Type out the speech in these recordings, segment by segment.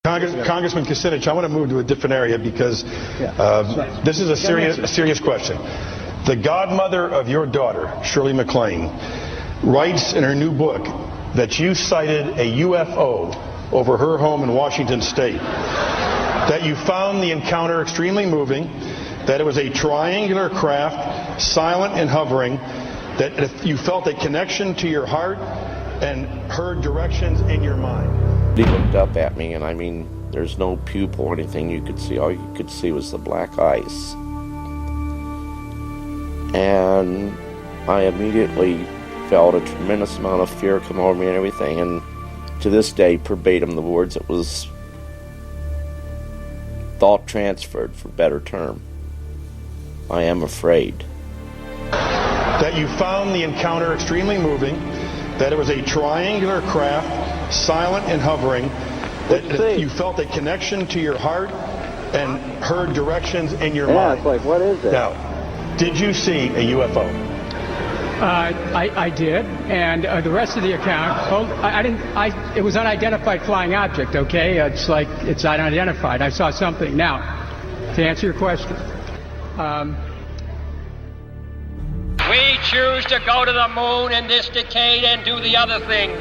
Congressman Kucinich, I want to move to a different area because this is a serious question. The godmother of your daughter, Shirley MacLaine, writes in her new book that you cited a UFO over her home in Washington State, that you found the encounter extremely moving, that it was a triangular craft, silent and hovering, that if you felt a connection to your heart and heard directions in your mind. He looked up at me, and I mean, there's no pupil or anything you could see. All you could see was the black ice. And I immediately felt a tremendous amount of fear come over me and everything. And to this day, verbatim, the words, it was thought transferred, for better term. I am afraid. That you found the encounter extremely moving, that it was a triangular craft, silent and hovering, that you felt a connection to your heart and heard directions in your mind. Yeah, it's like, what is it? Now, did you see a UFO? I did, and the rest of the account, I didn't. It was unidentified flying object. Okay, it's like it's unidentified. I saw something. Now, to answer your question, we choose to go to the moon in this decade and do the other things,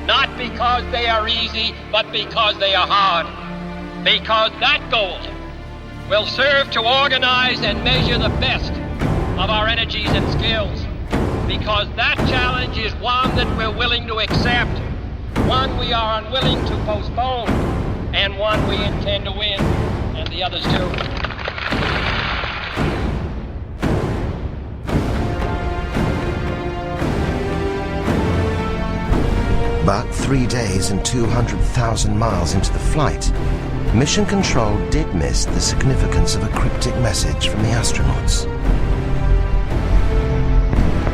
not because they are easy, but because they are hard. Because that goal will serve to organize and measure the best of our energies and skills. Because that challenge is one that we're willing to accept, one we are unwilling to postpone, and one we intend to win, and the others too. But 3 days and 200,000 miles into the flight, Mission Control did miss the significance of a cryptic message from the astronauts.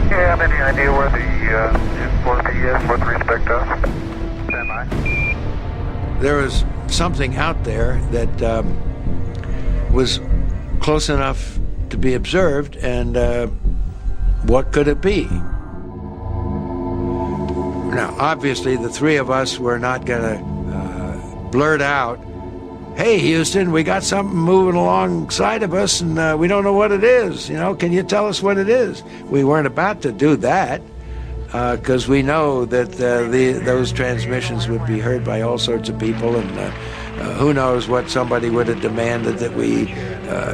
Do you have any idea where the influence is with respect to us? Stand by. There was something out there that was close enough to be observed, and what could it be? Now, obviously, the three of us were not going to blurt out, "Hey, Houston, we got something moving alongside of us, and we don't know what it is. You know, can you tell us what it is?" We weren't about to do that because we know that those transmissions would be heard by all sorts of people, and who knows what somebody would have demanded that we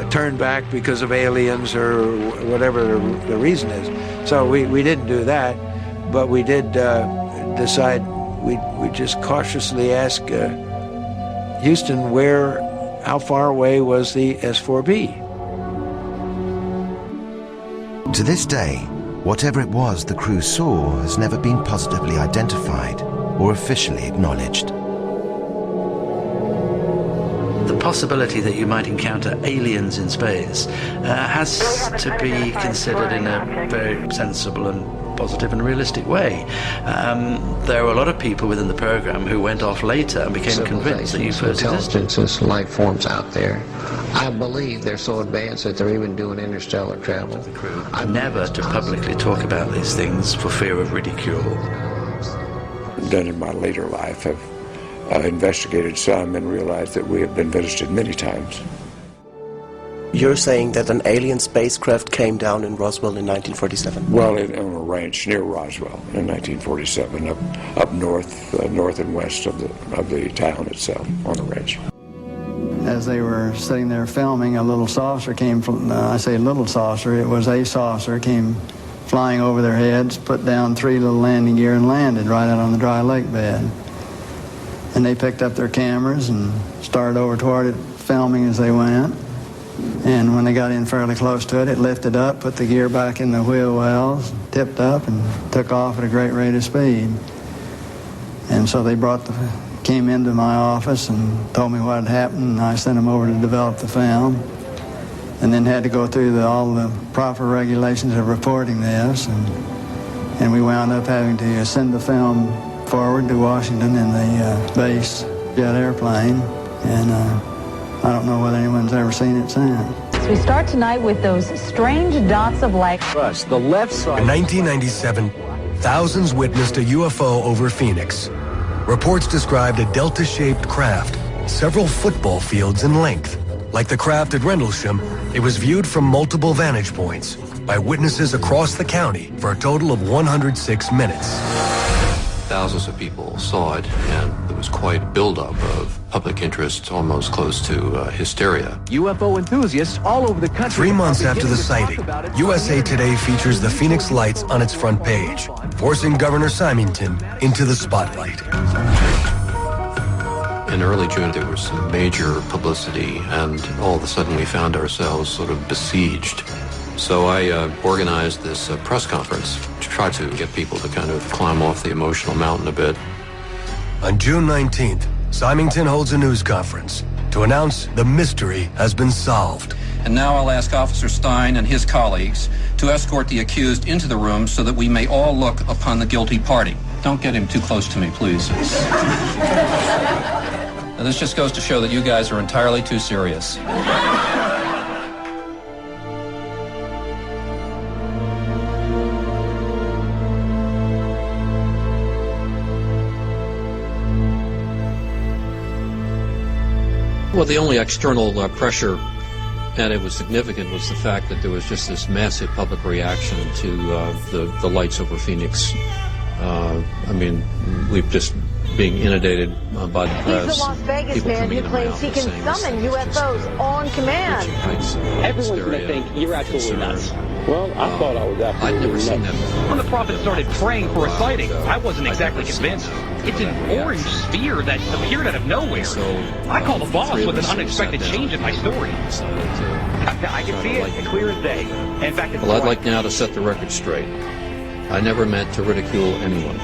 turn back because of aliens or whatever the reason is. So we didn't do that, but we did decide we'd just cautiously ask Houston, how far away was the S4B? To this day, whatever it was the crew saw has never been positively identified or officially acknowledged. The possibility that you might encounter aliens in space has to be considered in a very sensible and positive and realistic way. There were a lot of people within the program who went off later and became convinced that UFOs existed. Intelligence, life forms out there. I believe they're so advanced that they're even doing interstellar travel. Never to publicly talk about these things for fear of ridicule. Then in my later life, I've investigated some and realized that we have been visited many times. You're saying that an alien spacecraft came down in Roswell in 1947? Well, on a ranch near Roswell in 1947, up north and west of the town itself, on the ranch. As they were sitting there filming, a little saucer came from, I say little saucer, it was a saucer, came flying over their heads, put down 3 little landing gear and landed right out on the dry lake bed. And they picked up their cameras and started over toward it, filming as they went. And when they got in fairly close to it, it lifted up, put the gear back in the wheel wells, tipped up, and took off at a great rate of speed. And so they came into my office and told me what had happened, and I sent them over to develop the film. And then had to go through all the proper regulations of reporting this. And we wound up having to send the film forward to Washington in the base jet airplane. And I don't know whether anyone's ever seen it since. We start tonight with those strange dots of light. The left side. In 1997, thousands witnessed a UFO over Phoenix. Reports described a delta-shaped craft several football fields in length. Like the craft at Rendlesham, it was viewed from multiple vantage points by witnesses across the county for a total of 106 minutes. Thousands of people saw it, and there was quite a buildup of public interest, almost close to hysteria. UFO enthusiasts all over the country. 3 months after the sighting, USA Today features the Phoenix Lights on its front page, forcing Governor Symington into the spotlight. In early June, there was some major publicity, and all of a sudden we found ourselves sort of besieged. So I organized this press conference to try to get people to kind of climb off the emotional mountain a bit. On June 19th, Symington holds a news conference to announce the mystery has been solved. And now I'll ask Officer Stein and his colleagues to escort the accused into the room so that we may all look upon the guilty party. Don't get him too close to me, please. Now, this just goes to show that you guys are entirely too serious. Well, the only external pressure, and it was significant, was the fact that there was just this massive public reaction to the lights over Phoenix. I mean, we've just being inundated by the press. He's the Las Vegas man who claims he can summon UFOs on command. Everyone's going to think you're absolutely nuts. Well, I thought I was absolutely I'd never seen nuts. that. When the prophet started praying for a sighting, I wasn't exactly convinced. It's an orange sphere that appeared out of nowhere. I called the boss with an unexpected change in my story. I can see it clear as day. In fact, Well, I'd like now to set the record straight. I never meant to ridicule anyone.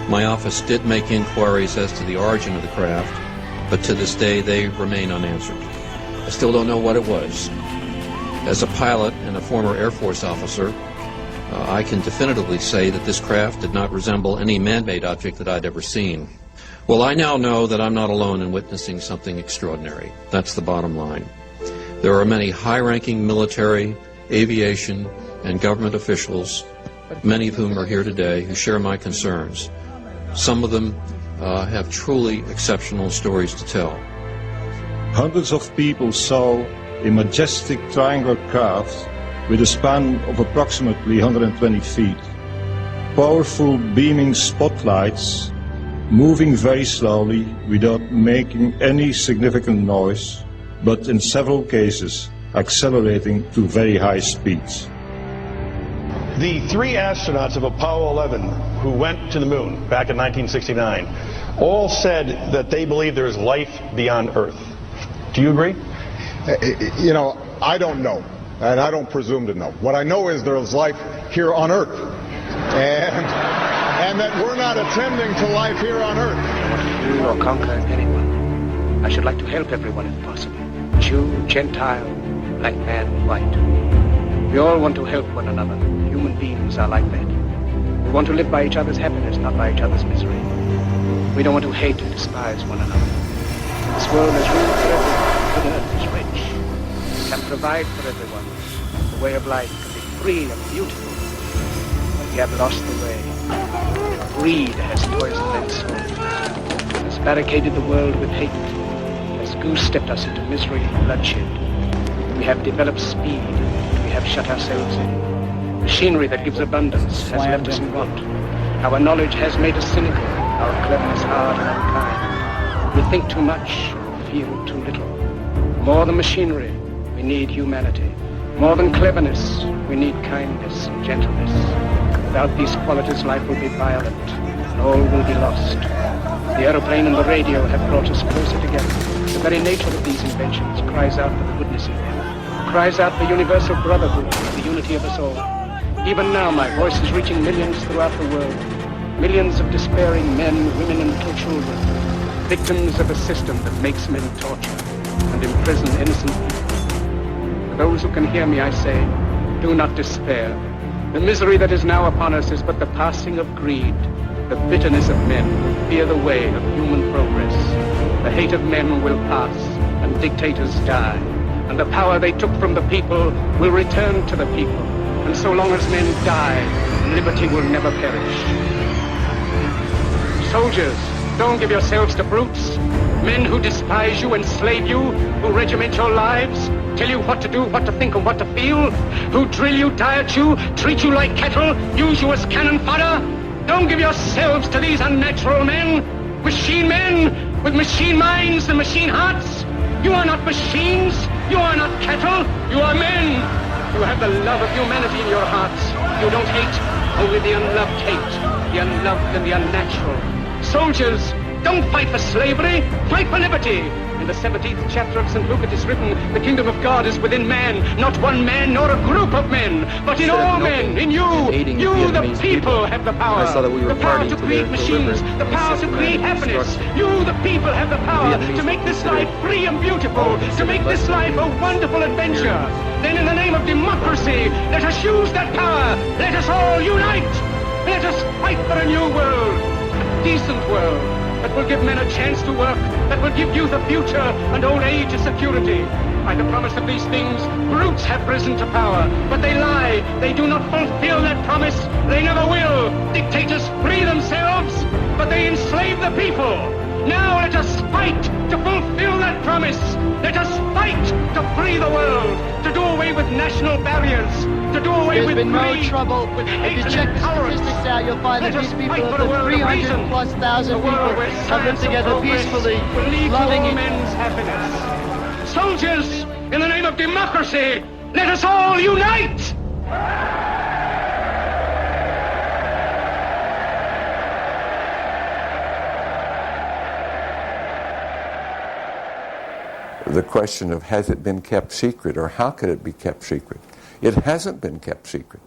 My office did make inquiries as to the origin of the craft, but to this day they remain unanswered. I still don't know what it was. As a pilot and a former Air Force officer, I can definitively say that this craft did not resemble any man-made object that I'd ever seen. Well, I now know that I'm not alone in witnessing something extraordinary. That's the bottom line. There are many high-ranking military, aviation, and government officials, many of whom are here today, who share my concerns. Some of them have truly exceptional stories to tell. Hundreds of people saw a majestic triangular craft with a span of approximately 120 feet. Powerful beaming spotlights moving very slowly without making any significant noise, but in several cases accelerating to very high speeds. The 3 astronauts of Apollo 11 who went to the moon back in 1969 all said that they believe there is life beyond Earth. Do you agree? You know, I don't know, and I don't presume to know. What I know is there is life here on Earth, and that we're not attending to life here on Earth. I don't want to do or conquer anyone. I should like to help everyone if possible. Jew, Gentile, black man, white. We all want to help one another. Human beings are like that. We want to live by each other's happiness, not by each other's misery. We don't want to hate and despise one another. This world is room for everyone, but Earth is rich. It can provide for everyone. The way of life can be free and beautiful. But we have lost the way. Greed has poisoned men's souls. It has barricaded the world with hate. It has goose-stepped us into misery and bloodshed. We have developed speed. We have shut ourselves in. Machinery that gives abundance has left us in want. Our knowledge has made us cynical. Our cleverness hard and unkind. We think too much, feel too little. More than machinery, we need humanity. More than cleverness, we need kindness and gentleness. Without these qualities, life will be violent, and all will be lost. The aeroplane and the radio have brought us closer together. The very nature of these inventions cries out for the goodness in them, cries out for universal brotherhood, the unity of us all. Even now, my voice is reaching millions throughout the world. Millions of despairing men, women, and little children, victims of a system that makes men torture and imprison innocent people. For those who can hear me, I say, do not despair. The misery that is now upon us is but the passing of greed. The bitterness of men will fear the way of human progress. The hate of men will pass, and dictators die. And the power they took from the people will return to the people. And so long as men die, liberty will never perish. Soldiers, don't give yourselves to brutes. Men who despise you, enslave you, who regiment your lives, tell you what to do, what to think, and what to feel, who drill you, diet you, treat you like cattle, use you as cannon fodder. Don't give yourselves to these unnatural men with machine minds and machine hearts. You are not machines, you are not cattle, you are men. You have the love of humanity in your hearts. You don't hate, only the unloved hate, the unloved and the unnatural. Soldiers, don't fight for slavery, fight for liberty. In the 17th chapter of St. Luke it is written, the kingdom of God is within man, not one man nor a group of men, but in all men, in you. You, the people, have the power. I saw that we were the power to create machines, the power to create happiness. You, the people, have the power to make this life free and beautiful, to make this life a wonderful adventure. Then in the name of democracy, let us use that power. Let us all unite. Let us fight for a new world, a decent world, that will give men a chance to work, that will give youth a future and old age a security. By the promise of these things, brutes have risen to power, but they lie. They do not fulfill that promise. They never will. Dictators free themselves, but they enslave the people. Now let us fight to fulfill that promise. Let us fight to free the world, to do away with national barriers, to do away with greed, no trouble. with hate If you and check the intolerance. statistics out, you'll find Let that us these people, fight for a the world of 300 plus thousand a people, world where have lived science and together progress peacefully, will lead to loving all each men's happiness. Soldiers, in the name of democracy, let us all unite! The question of has it been kept secret or how could it be kept secret? It hasn't been kept secret.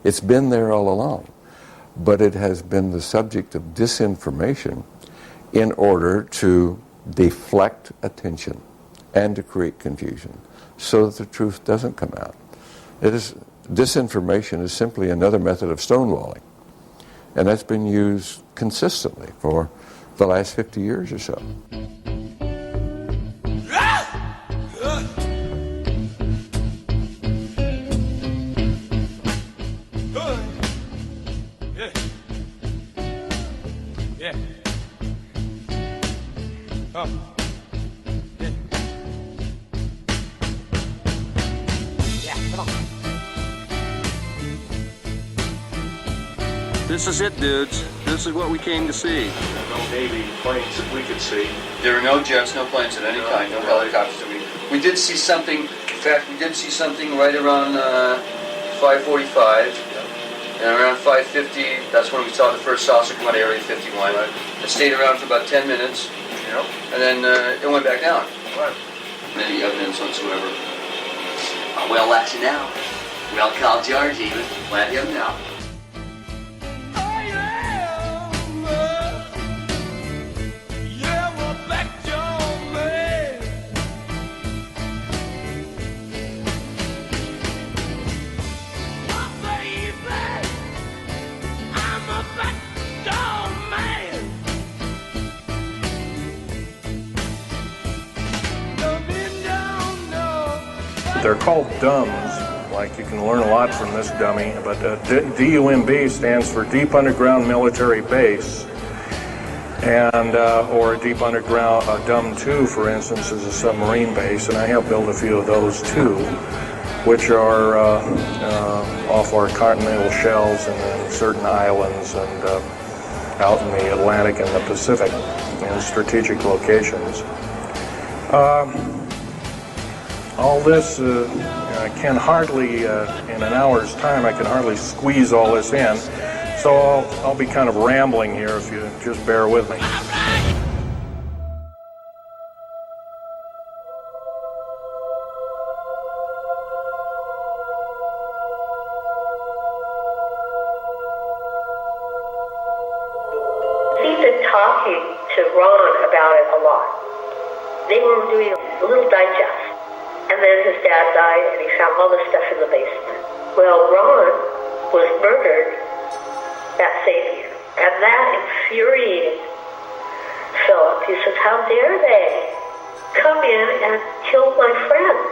It's been there all along. But it has been the subject of disinformation in order to deflect attention and to create confusion so that the truth doesn't come out. Disinformation is simply another method of stonewalling. And that's been used consistently for the last 50 years or so. This is it, dudes. This is what we came to see. No Navy planes that we could see. There were no jets, no planes of any kind, no helicopters. We did see something. In fact, we did see something right around 5:45, and around 5:50. That's when we saw the first saucer come out of Area 51. It stayed around for about 10 minutes, and then it went back down. Any evidence whatsoever. We'll let you know. We'll call Georgie. Let him know. They're called DUMBs, like you can learn a lot from this dummy, but DUMB stands for Deep Underground Military Base, and or a Deep Underground, DUM-2, for instance, is a submarine base, and I have built a few of those too, which are off our continental shelves and then certain islands and out in the Atlantic and the Pacific in strategic locations. All this, I can hardly, in an hour's time, I can hardly squeeze all this in. So I'll be kind of rambling here if you just bear with me. He's been talking to Ron about it a lot. They were doing a little digest. And then his dad died, and he found all this stuff in the basement. Well, Ron was murdered that same year, and that infuriated Philip. He says, how dare they come in and kill my friends?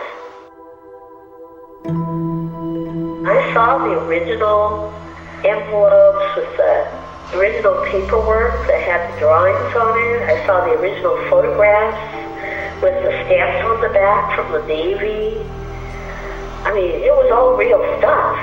I saw the original envelopes with the original paperwork that had the drawings on it. I saw the original photographs with the stamps on the back from the Navy. I mean, it was all real stuff.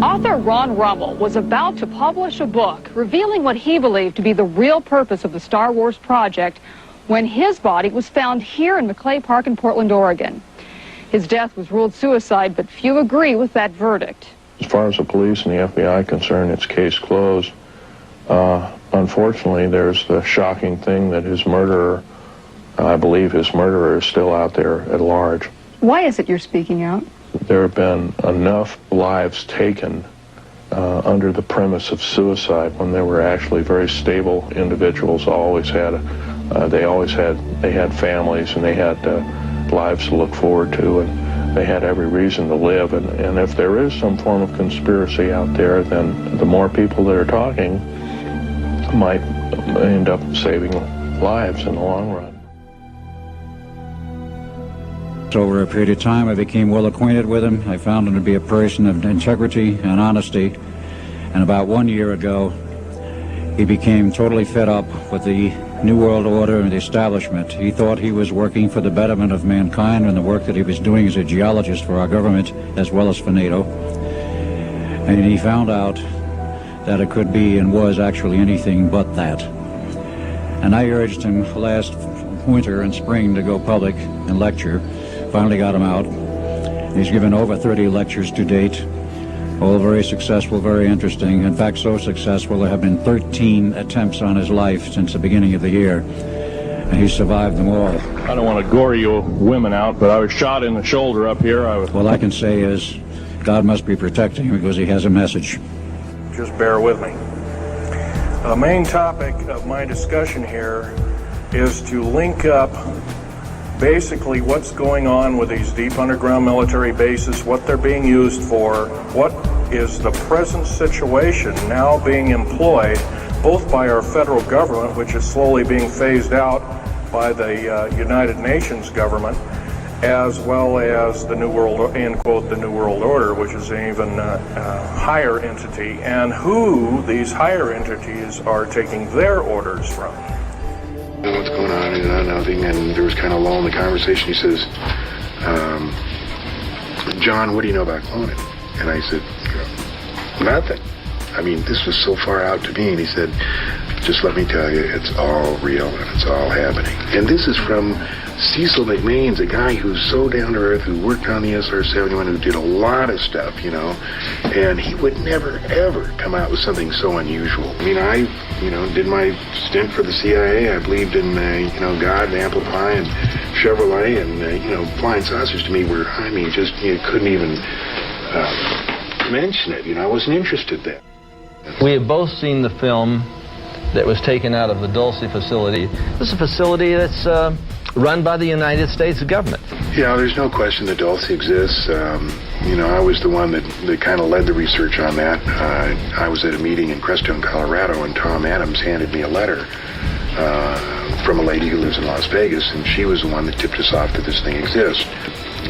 Author Ron Rummel was about to publish a book revealing what he believed to be the real purpose of the Star Wars project when his body was found here in McClay Park in Portland, Oregon. His death was ruled suicide, but few agree with that verdict. As far as the police and the FBI are concerned, it's case closed. Unfortunately, there's the shocking thing that his murderer, I believe his murderer, is still out there at large. Why is it you're speaking out? There have been enough lives taken under the premise of suicide when they were actually very stable individuals. They had families and they had lives to look forward to, and they had every reason to live. And if there is some form of conspiracy out there, then the more people that are talking might end up saving lives in the long run. Over a period of time, I became well acquainted with him. I found him to be a person of integrity and honesty. And about 1 year ago, he became totally fed up with the New World Order and the establishment. He thought he was working for the betterment of mankind and the work that he was doing as a geologist for our government as well as for NATO. And he found out that it could be and was actually anything but that. And I urged him last winter and spring to go public and lecture. Finally got him out. He's given over 30 lectures to date, all very successful, very interesting. In fact, so successful there have been 13 attempts on his life since the beginning of the year, and he's survived them all. I don't want to gore you women out, but I was shot in the shoulder up here. All I can say is God must be protecting him because he has a message. Just bear with me. The main topic of my discussion here is to link up basically what's going on with these deep underground military bases, what they're being used for, what is the present situation now being employed both by our federal government, which is slowly being phased out by the United Nations government, as well as the New World, end quote, the New World Order, which is an even higher entity, and who these higher entities are taking their orders from. What's going on, and nothing, and there was kind of a lull in the conversation. He says, John, what do you know about cloning? And I said, nothing. I mean, this was so far out to me, and he said, just let me tell you, it's all real, and it's all happening. And this is from Cecil McMain's, a guy who's so down to earth, who worked on the SR-71, who did a lot of stuff, you know, and he would never, ever come out with something so unusual. I mean, I did my stint for the CIA. I believed in, God and apple pie and Chevrolet, and, flying saucers to me were, I mean, just, you couldn't even mention it. I wasn't interested then. We have both seen the film that was taken out of the Dulce facility. This is a facility that's run by the United States government. Yeah, there's no question that Dulce exists. I was the one that kind of led the research on that. I was at a meeting in Crestone, Colorado, and Tom Adams handed me a letter from a lady who lives in Las Vegas, and she was the one that tipped us off that this thing exists.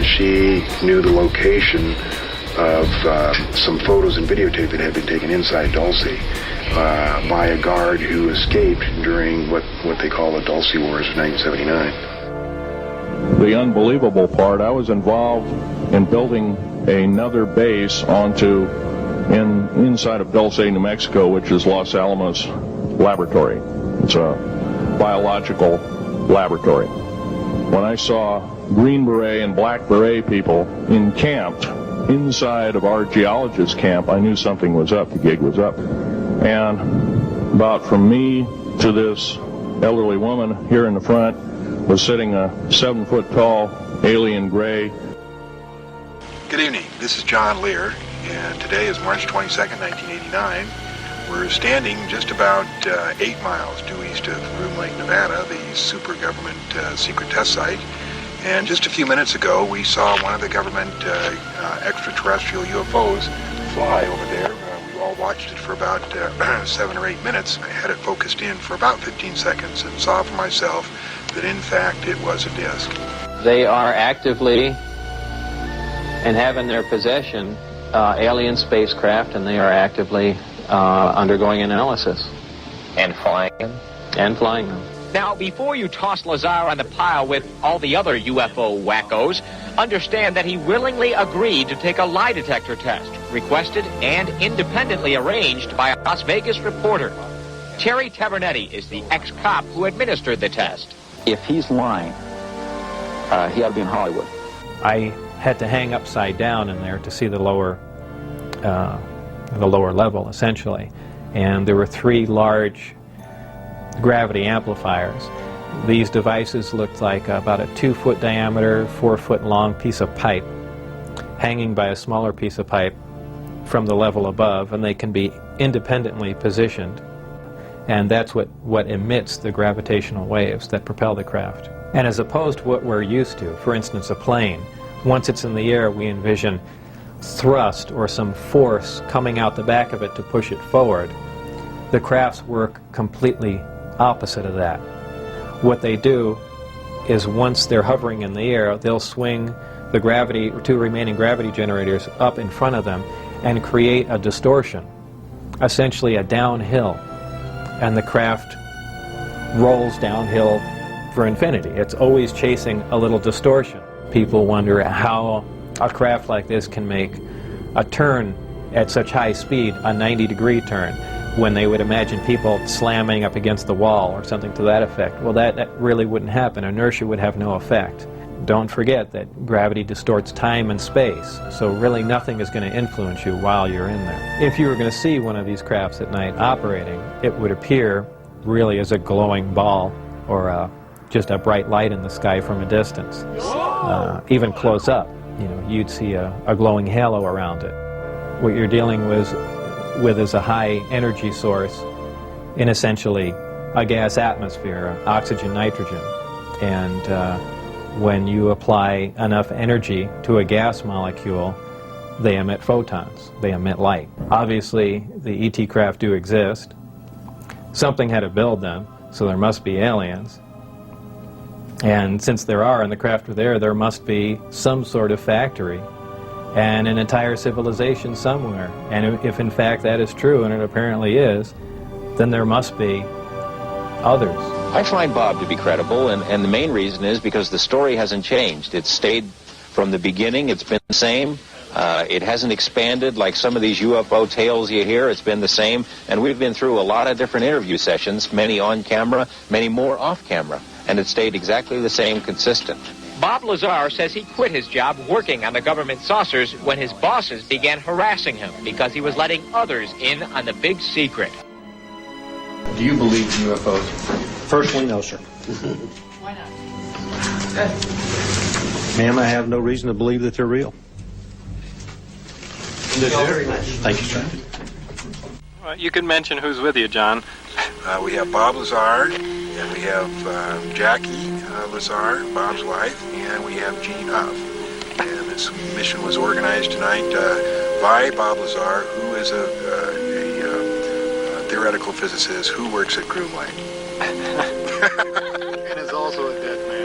She knew the location of some photos and videotape that had been taken inside Dulce by a guard who escaped during what they call the Dulce Wars of 1979. The unbelievable part, I was involved in building another base inside of Dulce, New Mexico, which is Los Alamos Laboratory. It's a biological laboratory. When I saw Green Beret and Black Beret people encamped inside of our geologist camp, I knew something was up. The gig was up. And about from me to this elderly woman here in the front was sitting a 7-foot-tall alien gray. Good evening. This is John Lear, and today is March 22nd, 1989. We're standing just about 8 miles due east of Groom Lake, Nevada, the super government secret test site. And just a few minutes ago, we saw one of the government extraterrestrial UFOs fly over there. We all watched it for about 7 or 8 minutes. I had it focused in for about 15 seconds and saw for myself that in fact it was a disc. They are actively and have in their possession alien spacecraft, and they are actively undergoing analysis. And flying them? And flying them. Now, before you toss Lazar on the pile with all the other UFO wackos, understand that he willingly agreed to take a lie detector test, requested and independently arranged by a Las Vegas reporter. Terry Tabernetti is the ex-cop who administered the test. If he's lying, he ought to be in Hollywood. I had to hang upside down in there to see the lower level, essentially. And there were 3 large gravity amplifiers. These devices looked like about a 2-foot diameter, 4-foot long piece of pipe hanging by a smaller piece of pipe from the level above, and they can be independently positioned. And that's what emits the gravitational waves that propel the craft. And as opposed to what we're used to, for instance, a plane, once it's in the air, we envision thrust or some force coming out the back of it to push it forward. The crafts work completely opposite of that. What they do is once they're hovering in the air, they'll swing the gravity, 2 remaining gravity generators up in front of them and create a distortion, essentially a downhill, and the craft rolls downhill for infinity. It's always chasing a little distortion. People wonder how a craft like this can make a turn at such high speed, a 90-degree turn, when they would imagine people slamming up against the wall or something to that effect. Well, that really wouldn't happen. Inertia would have no effect. Don't forget that gravity distorts time and space, so really nothing is going to influence you while you're in there. If you were going to see one of these crafts at night operating, it would appear really as a glowing ball or just a bright light in the sky from a distance. Even close up, you'd see a glowing halo around it. What you're dealing with is a high energy source in essentially a gas atmosphere, oxygen, nitrogen. And when you apply enough energy to a gas molecule, they emit photons, they emit light. Obviously, the ET craft do exist. Something had to build them, so there must be aliens. And since there are, and the craft are there must be some sort of factory and an entire civilization somewhere. And if in fact that is true, and it apparently is, then there must be others. I find Bob to be credible, and the main reason is because the story hasn't changed. It's stayed from the beginning. It's been the same. It hasn't expanded like some of these UFO tales you hear. It's been the same. And we've been through a lot of different interview sessions, many on camera, many more off camera. And it stayed exactly the same, consistent. Bob Lazar says he quit his job working on the government saucers when his bosses began harassing him because he was letting others in on the big secret. Do you believe in UFOs? Personally, no, sir. Why not? Ma'am, I have no reason to believe that they're real. Very much. Thank you, sir. Well, you can mention who's with you, John. We have Bob Lazar, and we have Jackie Lazar, Bob's wife, and we have Gene Huff. And this mission was organized tonight by Bob Lazar, who is a theoretical physicist who works at Groomlight. And is also a dead man.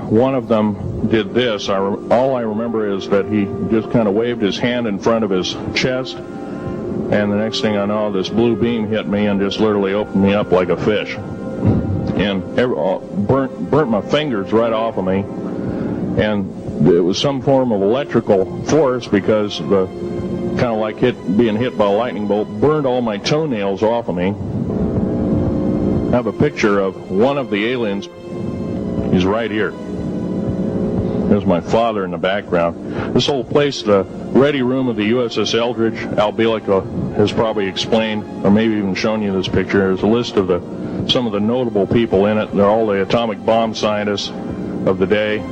One of them did this. All I remember is that he just kind of waved his hand in front of his chest, and the next thing I know, this blue beam hit me and just literally opened me up like a fish. And burnt my fingers right off of me. And it was some form of electrical force because the kind of like being hit by a lightning bolt burned all my toenails off of me. I have a picture of one of the aliens. He's right here. There's my father in the background. This whole place, the ready room of the USS Eldridge, Al Bielek has probably explained, or maybe even shown you this picture. There's a list of some of the notable people in it. They're all the atomic bomb scientists of the day.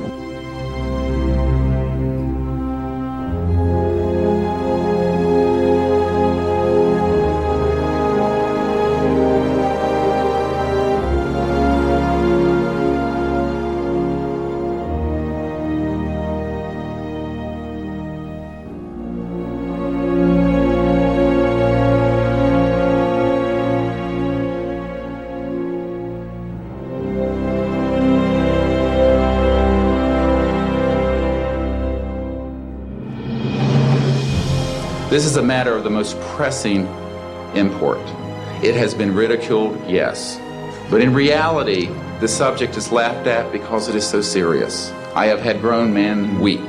This is a matter of the most pressing import. It has been ridiculed, yes, but in reality, the subject is laughed at because it is so serious. I have had grown men weep.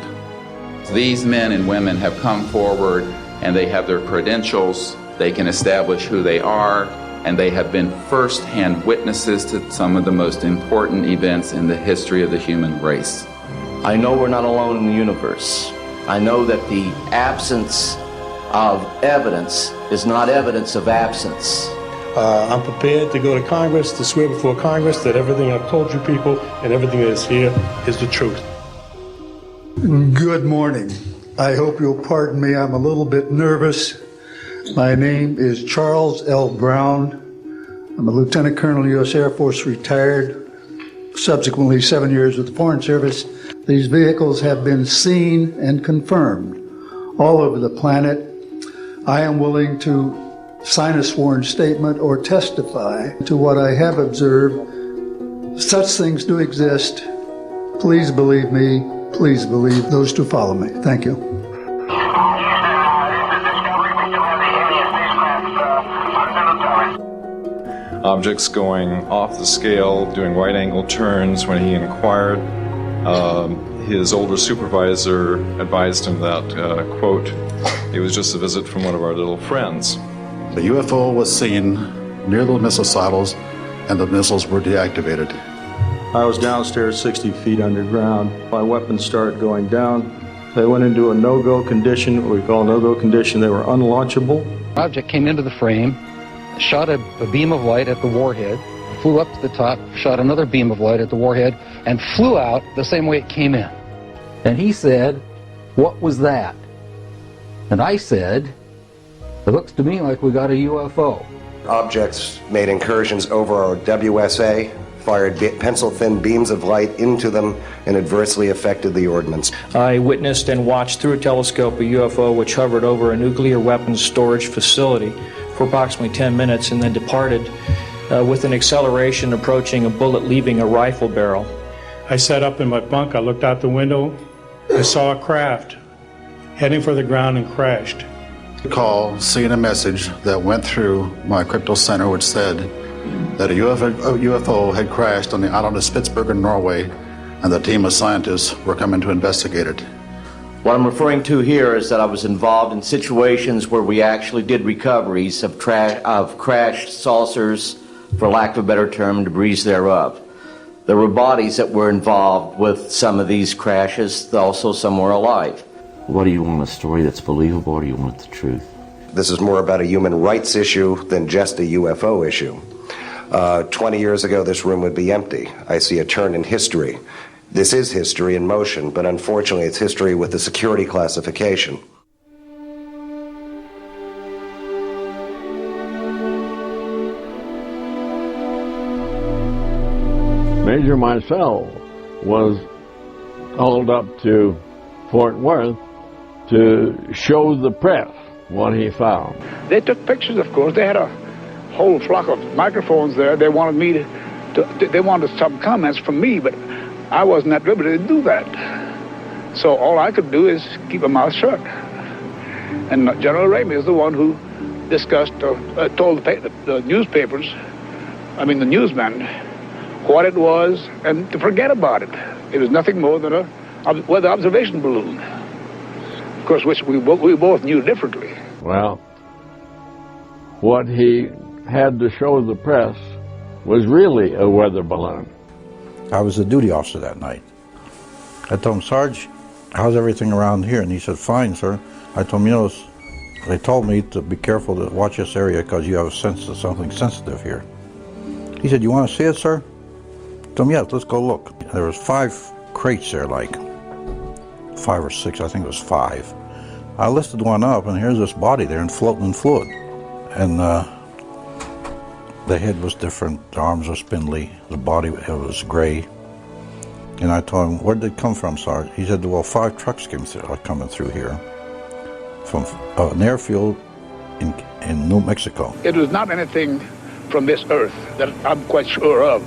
These men and women have come forward and they have their credentials, they can establish who they are, and they have been first-hand witnesses to some of the most important events in the history of the human race. I know we're not alone in the universe. I know that the absence of evidence is not evidence of absence. I'm prepared to go to Congress, to swear before Congress that everything I've told you people and everything that is here is the truth. Good morning. I hope you'll pardon me. I'm a little bit nervous. My name is Charles L. Brown. I'm a Lieutenant Colonel, U.S. Air Force, retired, subsequently 7 years with the Foreign Service. These vehicles have been seen and confirmed all over the planet. I am willing to sign a sworn statement or testify to what I have observed. Such things do exist. Please believe me. Please believe those who follow me. Thank you. Objects going off the scale, doing right-angle turns. When he inquired, his older supervisor advised him that, quote, it was just a visit from one of our little friends. The UFO was seen near the missile silos, and the missiles were deactivated. I was downstairs 60 feet underground. My weapons started going down. They went into a no-go condition, what we call a no-go condition. They were unlaunchable. Object came into the frame, shot a beam of light at the warhead, flew up to the top, shot another beam of light at the warhead, and flew out the same way it came in. And he said, "What was that?" And I said, "It looks to me like we got a UFO." Objects made incursions over our WSA, fired pencil-thin beams of light into them, and adversely affected the ordnance. I witnessed and watched through a telescope a UFO which hovered over a nuclear weapons storage facility for approximately 10 minutes and then departed with an acceleration approaching a bullet leaving a rifle barrel. I sat up in my bunk, I looked out the window, I saw a craft heading for the ground and crashed. Call, seeing a message that went through my crypto center which said that a UFO had crashed on the island of Spitsbergen, Norway, and the team of scientists were coming to investigate it. What I'm referring to here is that I was involved in situations where we actually did recoveries of crashed saucers, for lack of a better term, debris thereof. There were bodies that were involved with some of these crashes, also some were alive. What do you want, a story that's believable, or do you want the truth? This is more about a human rights issue than just a UFO issue. 20 years ago, this room would be empty. I see a turn in history. This is history in motion, but unfortunately it's history with a security classification. Major Marcel was called up to Fort Worth to show the press what he found. They took pictures, of course. They had a whole flock of microphones there. They wanted me they wanted some comments from me, but I wasn't at liberty to do that. So all I could do is keep my mouth shut. And General Ramey is the one who discussed, told the newspapers, the newsmen, what it was and to forget about it. It was nothing more than a weather observation balloon. Of course, which we both knew differently. Well, what he had to show the press was really a weather balloon. I was a duty officer that night. I told him, "Sarge, how's everything around here?" And he said, "Fine, sir." I told him, they told me to be careful to watch this area because you have a sense of something sensitive here. He said, "You want to see it, sir?" I told him, "Yes, let's go look." There was 5 crates there, like 5 or 6, I think it was 5. I lifted one up, and here's this body there and floating in fluid. And the head was different, the arms were spindly, the body it was gray. And I told him, "Where did it come from, Sarge?" He said, "Well, 5 trucks are coming through here from an airfield in New Mexico." It was not anything from this earth that I'm quite sure of.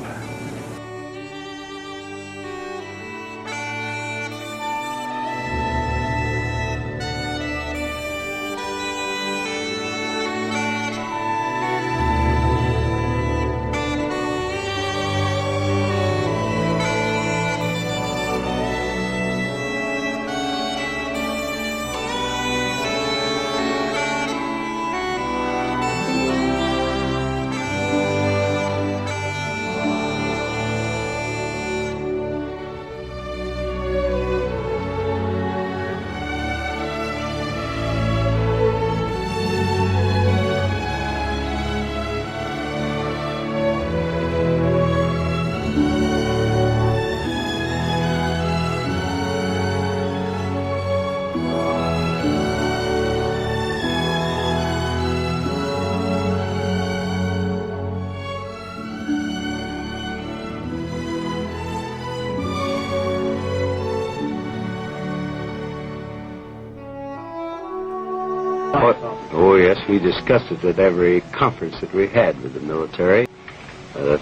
Oh, yes, we discussed it at every conference that we had with the military.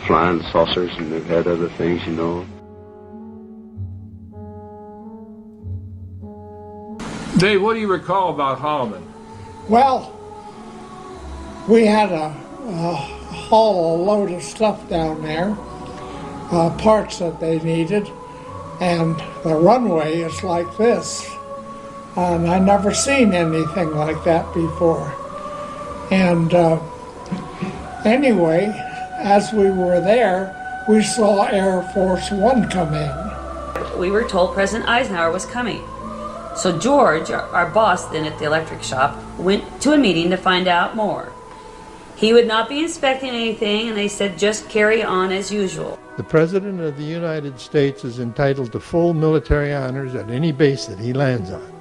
Flying saucers, and they've had other things, you know. Dave, what do you recall about Holloman? Well, we had a haul a load of stuff down there, parts that they needed, and the runway is like this. And I never seen anything like that before. And anyway, as we were there, we saw Air Force One come in. We were told President Eisenhower was coming. So George, our boss then at the electric shop, went to a meeting to find out more. He would not be inspecting anything, and they said just carry on as usual. The President of the United States is entitled to full military honors at any base that he lands on.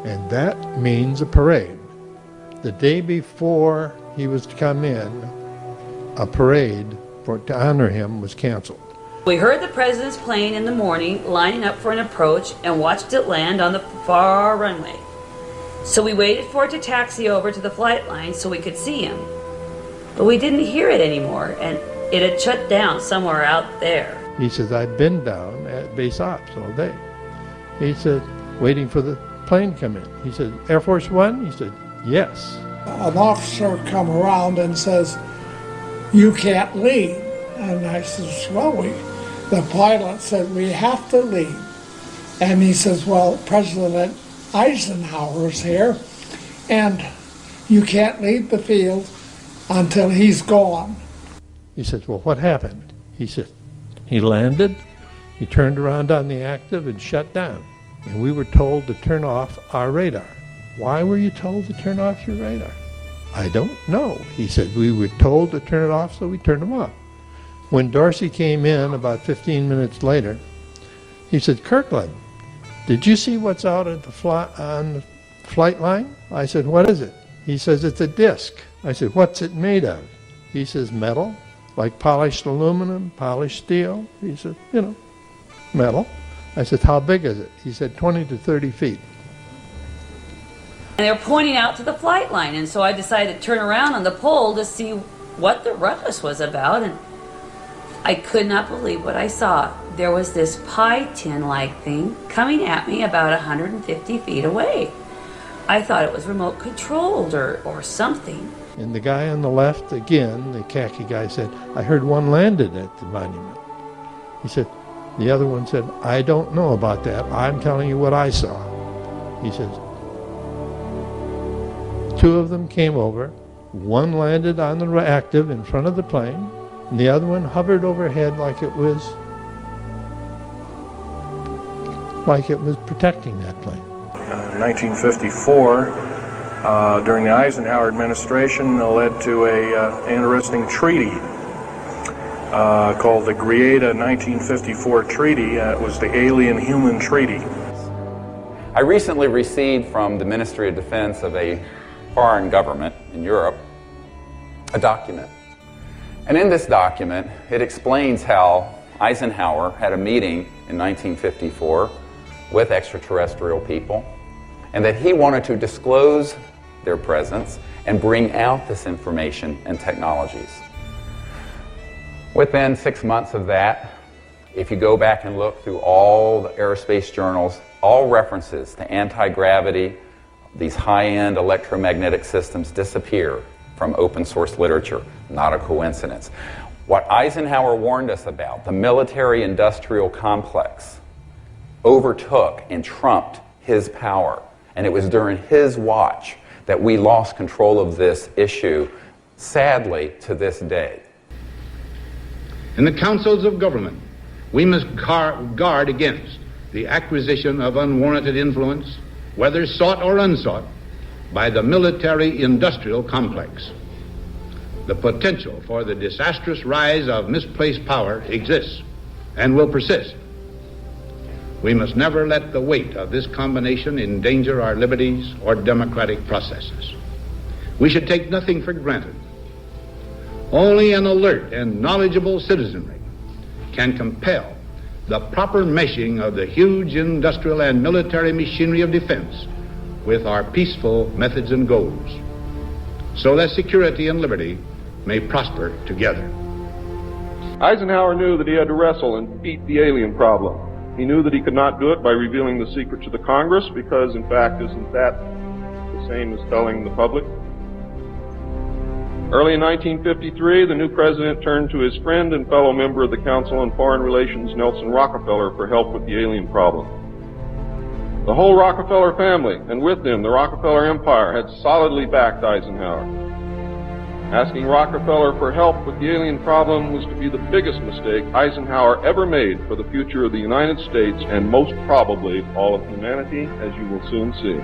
And that means a parade. The day before he was to come in, a parade to honor him was canceled. We heard the President's plane in the morning lining up for an approach and watched it land on the far runway. So we waited for it to taxi over to the flight line so we could see him. But we didn't hear it anymore, and it had shut down somewhere out there. He says, I've been down at base ops all day. He said, waiting for the plane come in. He said, Air Force One? He said, yes. An officer come around and says, you can't leave. And I says, well, the pilot said, we have to leave. And he says, well, President Eisenhower's here, and you can't leave the field until he's gone. He said, well, what happened? He said, he landed, he turned around on the active and shut down. And we were told to turn off our radar. Why were you told to turn off your radar? I don't know. He said, we were told to turn it off, so we turned them off. When Dorsey came in about 15 minutes later, he said, Kirkland, did you see what's out at on the flight line? I said, what is it? He says, it's a disc. I said, what's it made of? He says, metal, like polished aluminum, polished steel. He said, metal. I said, how big is it? He said, 20 to 30 feet. And they were pointing out to the flight line, and so I decided to turn around on the pole to see what the ruckus was about, and I could not believe what I saw. There was this pie tin-like thing coming at me about 150 feet away. I thought it was remote controlled or something. And the guy on the left, again, the khaki guy said, I heard one landed at the monument. He said, the other one said, I don't know about that. I'm telling you what I saw. He says, two of them came over. One landed on the active in front of the plane, and the other one hovered overhead like it was protecting that plane. In 1954, during the Eisenhower administration, led to an interesting treaty called the Greada 1954 Treaty. It was the Alien-Human Treaty. I recently received from the Ministry of Defense of a foreign government in Europe a document. And in this document, it explains how Eisenhower had a meeting in 1954 with extraterrestrial people, and that he wanted to disclose their presence and bring out this information and technologies. Within 6 months of that, if you go back and look through all the aerospace journals, all references to anti-gravity, these high-end electromagnetic systems disappear from open source literature. Not a coincidence. What Eisenhower warned us about, the military-industrial complex, overtook and trumped his power. And it was during his watch that we lost control of this issue, sadly, to this day. In the councils of government, we must guard against the acquisition of unwarranted influence, whether sought or unsought, by the military-industrial complex. The potential for the disastrous rise of misplaced power exists and will persist. We must never let the weight of this combination endanger our liberties or democratic processes. We should take nothing for granted. Only an alert and knowledgeable citizenry can compel the proper meshing of the huge industrial and military machinery of defense with our peaceful methods and goals, so that security and liberty may prosper together. Eisenhower knew that he had to wrestle and beat the alien problem. He knew that he could not do it by revealing the secret to the Congress, because, in fact, isn't that the same as telling the public? Early in 1953, the new president turned to his friend and fellow member of the Council on Foreign Relations, Nelson Rockefeller, for help with the alien problem. The whole Rockefeller family, and with them the Rockefeller Empire, had solidly backed Eisenhower. Asking Rockefeller for help with the alien problem was to be the biggest mistake Eisenhower ever made for the future of the United States and most probably all of humanity, as you will soon see.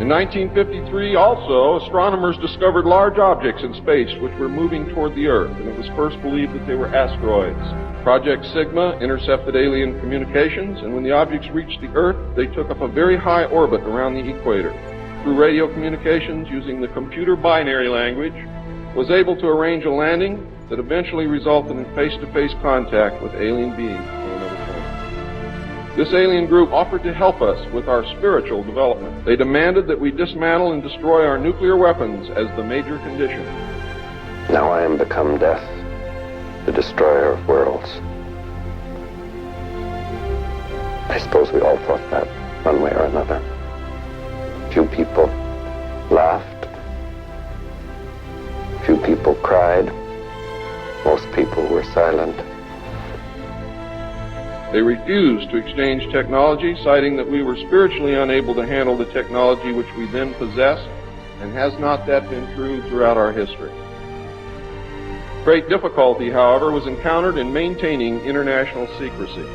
In 1953, also, astronomers discovered large objects in space which were moving toward the Earth, and it was first believed that they were asteroids. Project Sigma intercepted alien communications, and when the objects reached the Earth, they took up a very high orbit around the equator. Through radio communications using the computer binary language, was able to arrange a landing that eventually resulted in face-to-face contact with alien beings from another planet. This alien group offered to help us with our spiritual development. They demanded that we dismantle and destroy our nuclear weapons as the major condition. Now I am become death, the destroyer of worlds. I suppose we all thought that, one way or another. Few people laughed. Few people cried. Most people were silent. They refused to exchange technology, citing that we were spiritually unable to handle the technology which we then possessed, and has not that been true throughout our history? Great difficulty, however, was encountered in maintaining international secrecy.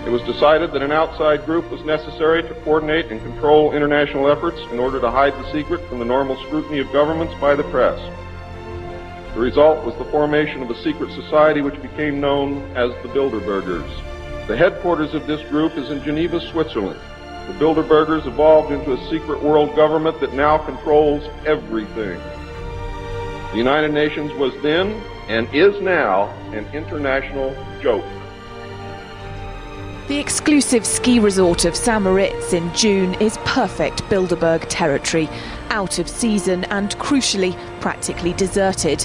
It was decided that an outside group was necessary to coordinate and control international efforts in order to hide the secret from the normal scrutiny of governments by the press. The result was the formation of a secret society which became known as the Bilderbergers. The headquarters of this group is in Geneva, Switzerland. The Bilderbergers evolved into a secret world government that now controls everything. The United Nations was then, and is now, an international joke. The exclusive ski resort of St. Moritz in June is perfect Bilderberg territory, out of season and, crucially, practically deserted.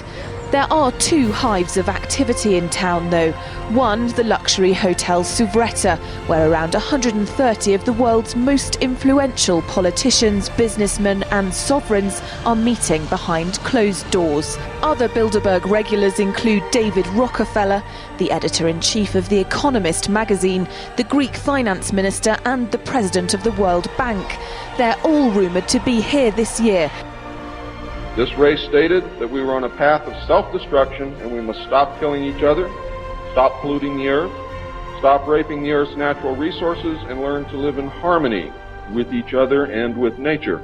There are two hives of activity in town, though. One, the luxury hotel Souvretta, where around 130 of the world's most influential politicians, businessmen and sovereigns are meeting behind closed doors. Other Bilderberg regulars include David Rockefeller, the editor-in-chief of The Economist magazine, the Greek finance minister and the president of the World Bank. They're all rumoured to be here this year. This race stated that we were on a path of self-destruction and we must stop killing each other, stop polluting the earth, stop raping the earth's natural resources, and learn to live in harmony with each other and with nature.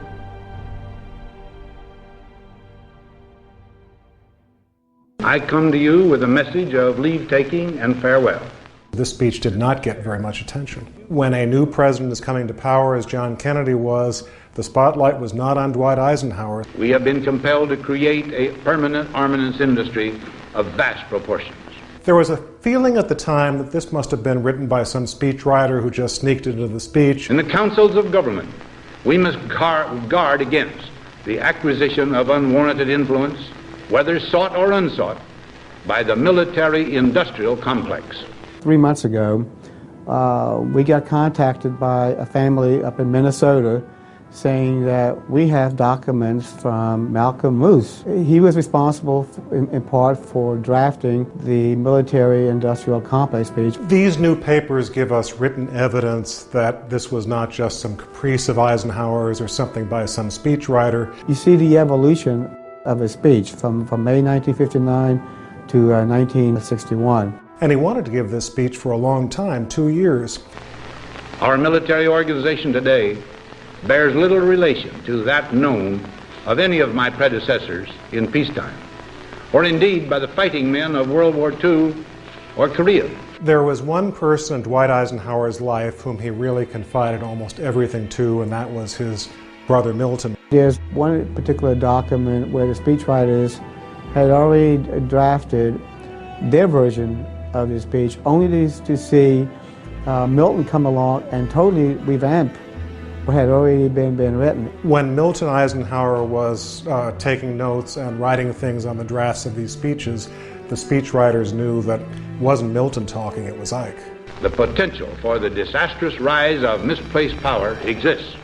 I come to you with a message of leave-taking and farewell. This speech did not get very much attention. When a new president is coming to power, as John Kennedy was, the spotlight was not on Dwight Eisenhower. We have been compelled to create a permanent armaments industry of vast proportions. There was a feeling at the time that this must have been written by some speechwriter who just sneaked into the speech. In the councils of government, we must guard against the acquisition of unwarranted influence, whether sought or unsought, by the military-industrial complex. 3 months ago, we got contacted by a family up in Minnesota saying that we have documents from Malcolm Moose. He was responsible in part for drafting the military-industrial complex speech. These new papers give us written evidence that this was not just some caprice of Eisenhower's or something by some speechwriter. You see the evolution of his speech from May 1959 to 1961. And he wanted to give this speech for a long time, 2 years. Our military organization today bears little relation to that known of any of my predecessors in peacetime, or indeed by the fighting men of World War II or Korea. There was one person in Dwight Eisenhower's life whom he really confided almost everything to, and that was his brother Milton. There's one particular document where the speechwriters had already drafted their version of the speech, only to see Milton come along and totally revamp had already been written. When Milton Eisenhower was taking notes and writing things on the drafts of these speeches, the speechwriters knew that it wasn't Milton talking, it was Ike. The potential for the disastrous rise of misplaced power exists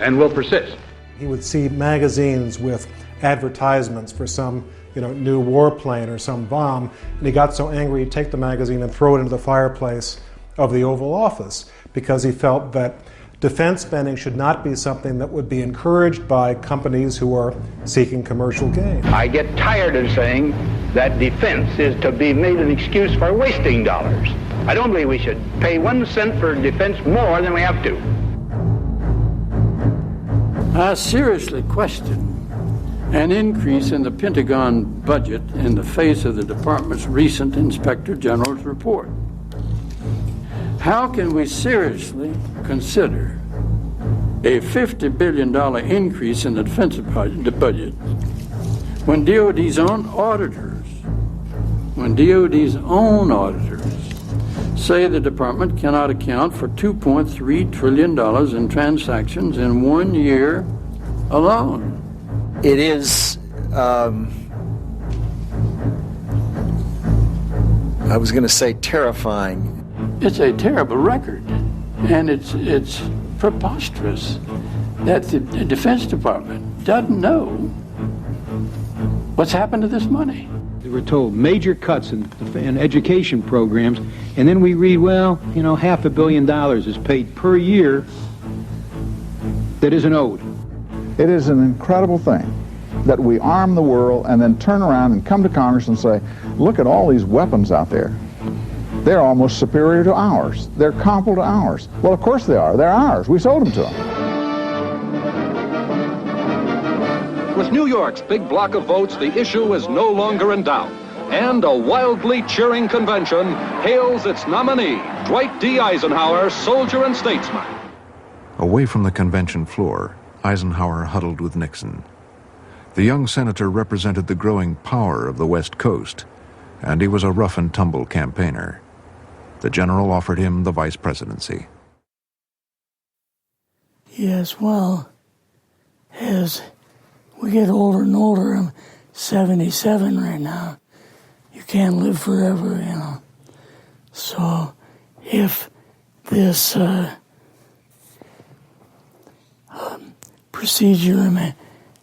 and will persist. He would see magazines with advertisements for some new warplane or some bomb, and he got so angry he'd take the magazine and throw it into the fireplace of the Oval Office because he felt that defense spending should not be something that would be encouraged by companies who are seeking commercial gain. I get tired of saying that defense is to be made an excuse for wasting dollars. I don't believe we should pay 1 cent for defense more than we have to. I seriously question an increase in the Pentagon budget in the face of the department's recent Inspector General's report. How can we seriously consider a $50 billion increase in the defense budget when DOD's own auditors say the department cannot account for $2.3 trillion in transactions in 1 year alone? It is, I was going to say terrifying. It's a terrible record, and it's preposterous that the Defense Department doesn't know what's happened to this money. We're told major cuts in education programs, and then we read, $500 million is paid per year that isn't owed. It is an incredible thing that we arm the world and then turn around and come to Congress and say, look at all these weapons out there. They're almost superior to ours. They're comparable to ours. Well, of course they are. They're ours. We sold them to them. With New York's big block of votes, the issue is no longer in doubt. And a wildly cheering convention hails its nominee, Dwight D. Eisenhower, soldier and statesman. Away from the convention floor, Eisenhower huddled with Nixon. The young senator represented the growing power of the West Coast, and he was a rough-and-tumble campaigner. The general offered him the vice presidency. Yes, well, as we get older and older, I'm 77 right now. You can't live forever, So if this procedure I'm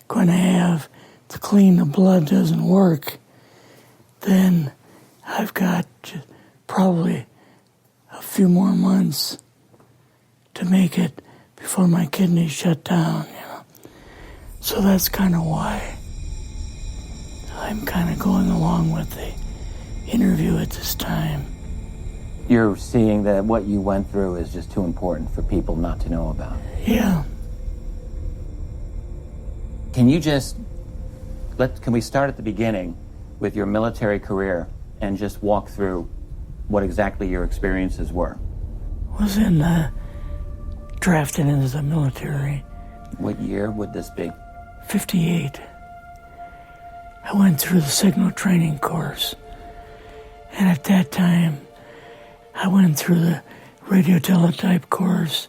going to have to clean the blood doesn't work, then I've got probably a few more months to make it before my kidneys shut down, So that's kind of why I'm kind of going along with the interview at this time. You're seeing that what you went through is just too important for people not to know about. Yeah. Can you just, can we start at the beginning with your military career and just walk through what exactly your experiences were? Was drafted into the military. What year would this be? 58. I went through the signal training course. And at that time, I went through the radio teletype course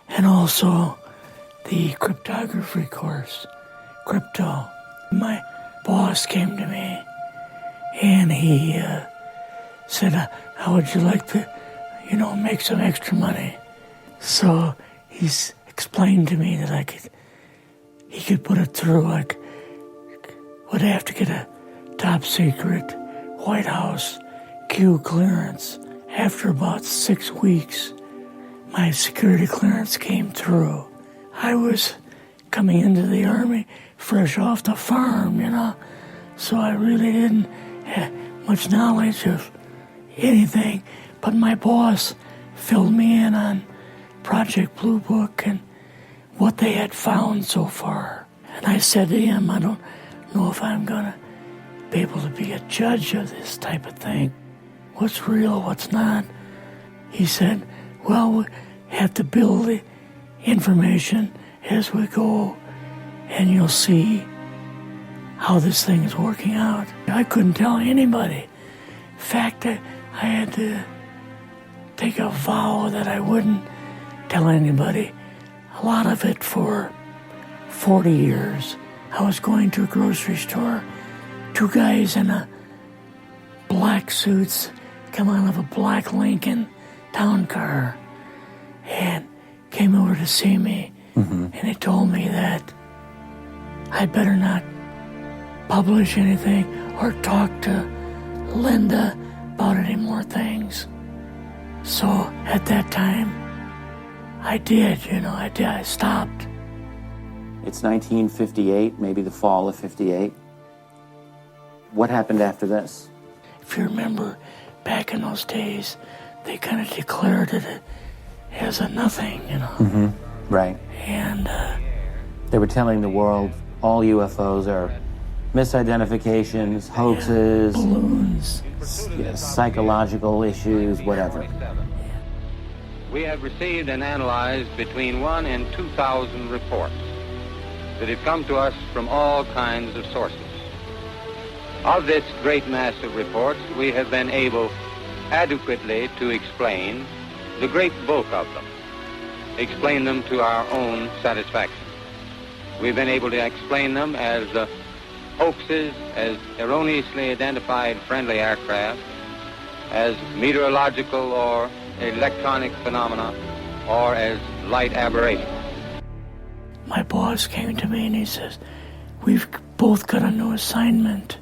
and also the cryptography course, crypto. My boss came to me and he said, how would you like to, make some extra money? So he's explained to me that he could put it through, would have to get a top secret White House Q clearance. After about 6 weeks, my security clearance came through. I was coming into the Army fresh off the farm, so I really didn't have much knowledge of anything, but my boss filled me in on Project Blue Book and what they had found so far. And I said to him, I don't know if I'm going to be able to be a judge of this type of thing. What's real, what's not? He said, well, we have to build the information as we go, and you'll see how this thing is working out. I couldn't tell anybody. In fact, I had to take a vow that I wouldn't tell anybody a lot of it for 40 years. I was going to a grocery store, two guys in a black suits come out of a black Lincoln town car and came over to see me, and they told me that I'd better not publish anything or talk to Linda about any more things. So at that time, I did, I stopped. It's 1958, maybe the fall of 58. What happened after this? If you remember, back in those days, they kind of declared it as a nothing, Right. And they were telling the world all UFOs are misidentifications, hoaxes, balloons, psychological issues, whatever. We have received and analyzed between 1,000 and 2,000 reports that have come to us from all kinds of sources. Of this great mass of reports, we have been able adequately to explain the great bulk of them, explain them to our own satisfaction. We've been able to explain them as hoaxes, as erroneously identified friendly aircraft, as meteorological or electronic phenomena, or as light aberrations. My boss came to me and he says, "We've both got a new assignment."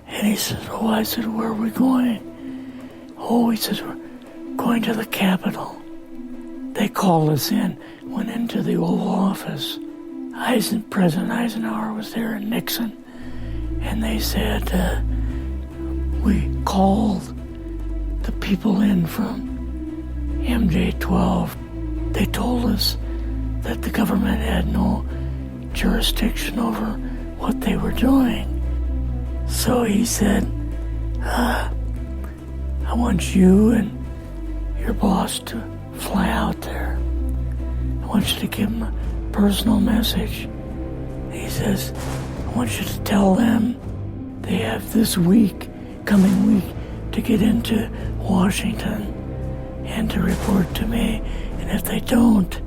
And he says, "Oh," I said, "Where are we going?" "Oh," he says, "We're going to the Capitol." They called us in, went into the Oval Office. President Eisenhower was there and Nixon. And they said, we called the people in from MJ-12. They told us that the government had no jurisdiction over what they were doing. So he said, I want you and your boss to fly out there. I want you to give them a personal message. He says, I want you to tell them they have this coming week, to get into Washington and to report to me. And if they don't,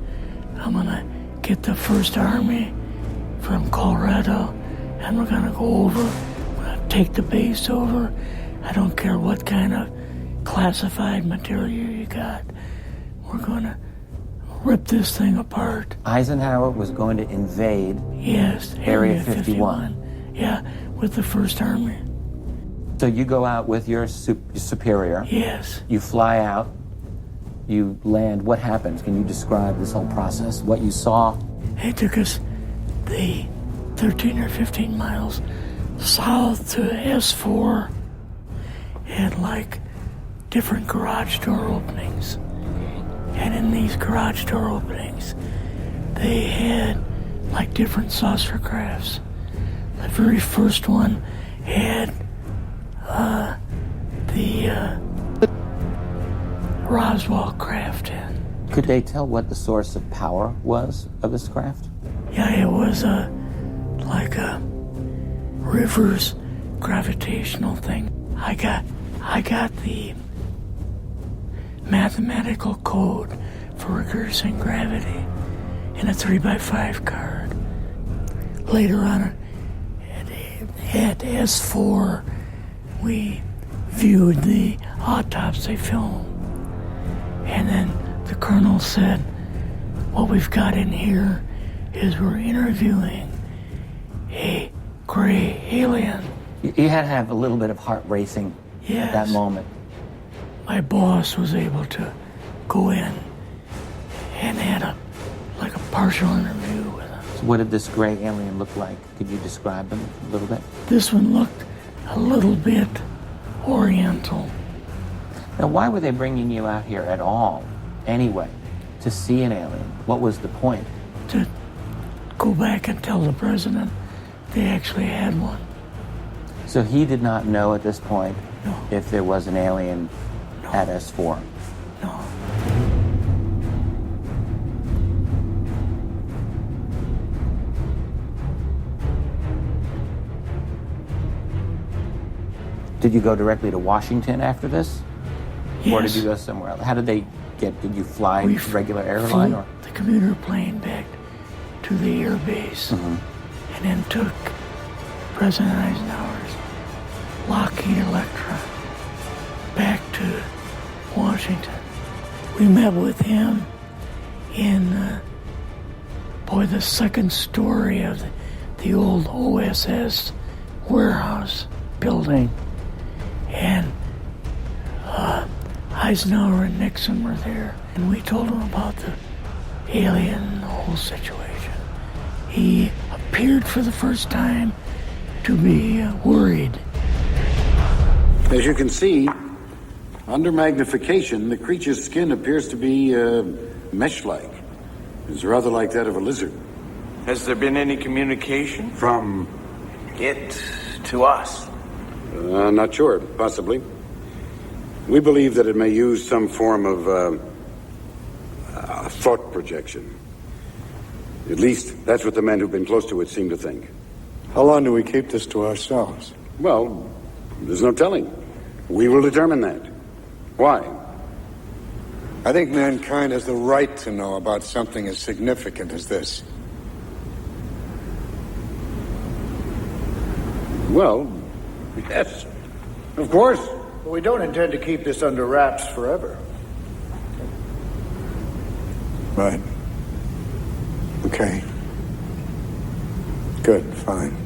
I'm going to get the First Army from Colorado and we're going to go over. We're going to take the base over. I don't care what kind of classified material you got. We're going to rip this thing apart. Eisenhower was going to invade Area 51. Yeah, with the First Army. So you go out with your superior. Yes. You fly out. You land. What happens? Can you describe this whole process? What you saw? It took us the 13 or 15 miles south to S4. Had like different garage door openings. And in these garage door openings, they had like different saucer crafts. The very first one had the Roswell craft in. Could they tell what the source of power was of this craft? Yeah, it was like a reverse gravitational thing. I got the mathematical code for reversing gravity in a 3x5 card. Later on at S4, we viewed the autopsy film. And then the colonel said, what we've got in here is we're interviewing a gray alien. You had to have a little bit of heart racing at that moment. My boss was able to go in and had a partial interview with him. So what did this gray alien look like? Could you describe him a little bit? This one looked a little bit oriental. Now, why were they bringing you out here at all, anyway, to see an alien? What was the point? To go back and tell the president they actually had one. So he did not know at this point if there was an alien at S4? No. Did you go directly to Washington after this? Yes. Or did you go somewhere else? How did they Did you fly regular airline? Or? The commuter plane back to the air base, and then took President Eisenhower's Lockheed Electra back to Washington. We met with him in the second story of the old OSS warehouse building, and Eisenhower and Nixon were there, and we told him about the alien and the whole situation. He appeared for the first time to be worried. As you can see, under magnification, the creature's skin appears to be mesh-like. It's rather like that of a lizard. Has there been any communication from it to us? Not sure. Possibly. We believe that it may use some form of thought projection. At least, that's what the men who've been close to it seem to think. How long do we keep this to ourselves? Well, there's no telling. We will determine that. Why? I think mankind has the right to know about something as significant as this. Well, yes, of course. But we don't intend to keep this under wraps forever. Right. Okay. Good, fine.